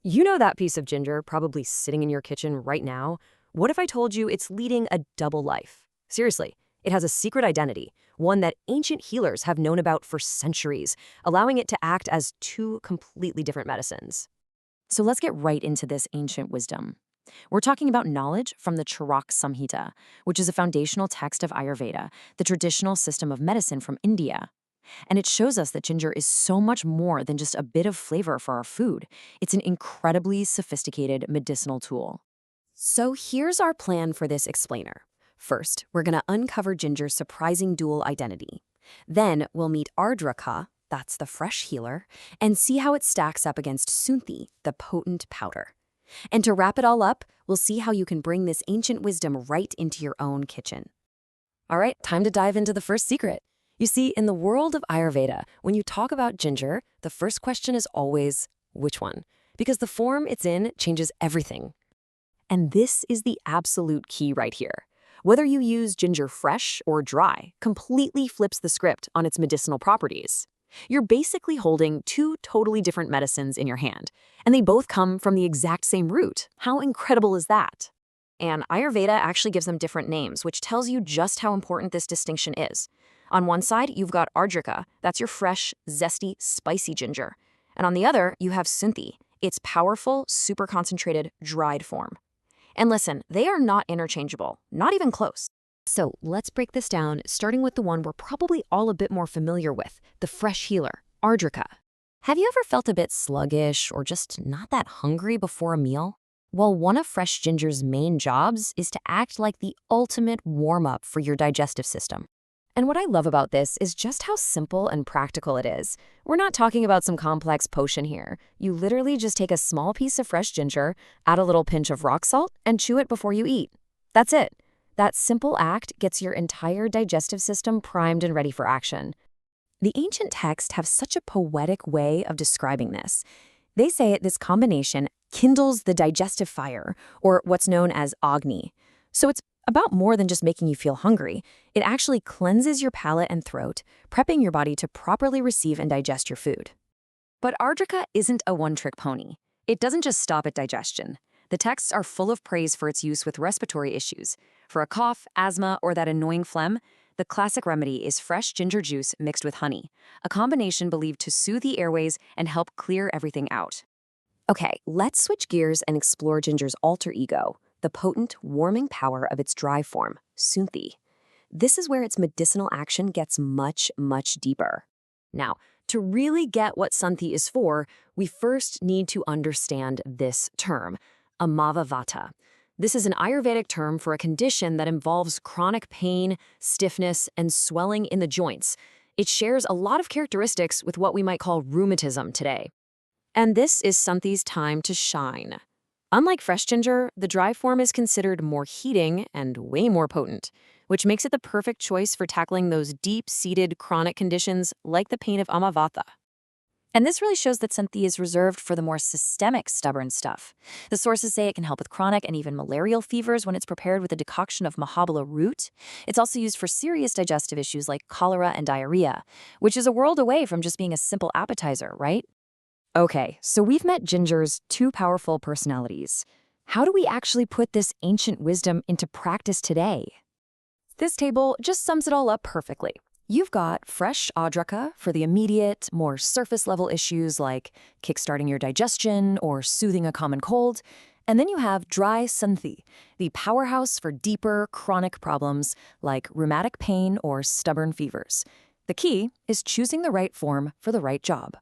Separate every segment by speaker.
Speaker 1: You know that piece of ginger probably sitting in your kitchen right now? What if I told you it's leading a double life? Seriously, it has a secret identity, one that ancient healers have known about for centuries, allowing it to act as two completely different medicines. So let's get right into this ancient wisdom. We're talking about knowledge from the Charak Samhita, which is a foundational text of Ayurveda, the traditional system of medicine from India. And it shows us that ginger is so much more than just a bit of flavor for our food. It's an incredibly sophisticated medicinal tool. So here's our plan for this explainer. First, we're going to uncover ginger's surprising dual identity. Then we'll meet Ardraka, that's the fresh healer, and see how it stacks up against Sunthi, the potent powder. And to wrap it all up, we'll see how you can bring this ancient wisdom right into your own kitchen. All right, time to dive into the first secret. You see, in the world of Ayurveda, when you talk about ginger, the first question is always, which one? Because the form it's in changes everything. And this is the absolute key right here. Whether you use ginger fresh or dry completely flips the script on its medicinal properties. You're basically holding two totally different medicines in your hand, and they both come from the exact same root. How incredible is that? And Ayurveda actually gives them different names, which tells you just how important this distinction is. On one side, you've got Ardraka, that's your fresh, zesty, spicy ginger. And on the other, you have Sunthi, its powerful, super concentrated, dried form. And listen, they are not interchangeable, not even close. So let's break this down, starting with the one we're probably all a bit more familiar with, the fresh healer, Ardraka. Have you ever felt a bit sluggish or just not that hungry before a meal? Well, one of fresh ginger's main jobs is to act like the ultimate warm-up for your digestive system. And what I love about this is just how simple and practical it is. We're not talking about some complex potion here. You literally just take a small piece of fresh ginger, add a little pinch of rock salt, and chew it before you eat. That's it. That simple act gets your entire digestive system primed and ready for action. The ancient texts have such a poetic way of describing this. They say this combination kindles the digestive fire, or what's known as Agni. So it's about more than just making you feel hungry. It actually cleanses your palate and throat, prepping your body to properly receive and digest your food. But Ardraka isn't a one-trick pony. It doesn't just stop at digestion. The texts are full of praise for its use with respiratory issues. For a cough, asthma, or that annoying phlegm, the classic remedy is fresh ginger juice mixed with honey, a combination believed to soothe the airways and help clear everything out. Okay, let's switch gears and explore ginger's alter ego, the potent, warming power of its dry form, Sunthi. This is where its medicinal action gets much, much deeper. Now, to really get what Sunthi is for, we first need to understand this term, Amavata. This is an Ayurvedic term for a condition that involves chronic pain, stiffness, and swelling in the joints. It shares a lot of characteristics with what we might call rheumatism today. And this is Sunthi's time to shine. Unlike fresh ginger, the dry form is considered more heating and way more potent, which makes it the perfect choice for tackling those deep-seated chronic conditions like the pain of Amavata. And this really shows that Sunthi is reserved for the more systemic stubborn stuff. The sources say it can help with chronic and even malarial fevers when it's prepared with a decoction of Mahabala root. It's also used for serious digestive issues like cholera and diarrhea, which is a world away from just being a simple appetizer, right? Okay, so we've met ginger's two powerful personalities. How do we actually put this ancient wisdom into practice today? This table just sums it all up perfectly. You've got fresh Ardraka for the immediate, more surface-level issues like kickstarting your digestion or soothing a common cold. And then you have dry Sunthi, the powerhouse for deeper, chronic problems like rheumatic pain or stubborn fevers. The key is choosing the right form for the right job.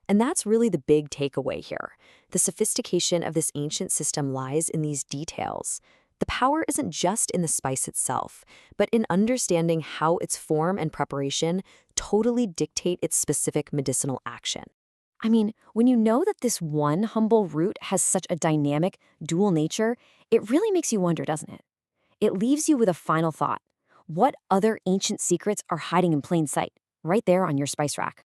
Speaker 1: And that's really the big takeaway here. The sophistication of this ancient system lies in these details. The power isn't just in the spice itself, but in understanding how its form and preparation totally dictate its specific medicinal action. I mean, when you know that this one humble root has such a dynamic, dual nature, it really makes you wonder, doesn't it? It leaves you with a final thought. What other ancient secrets are hiding in plain sight, right there on your spice rack?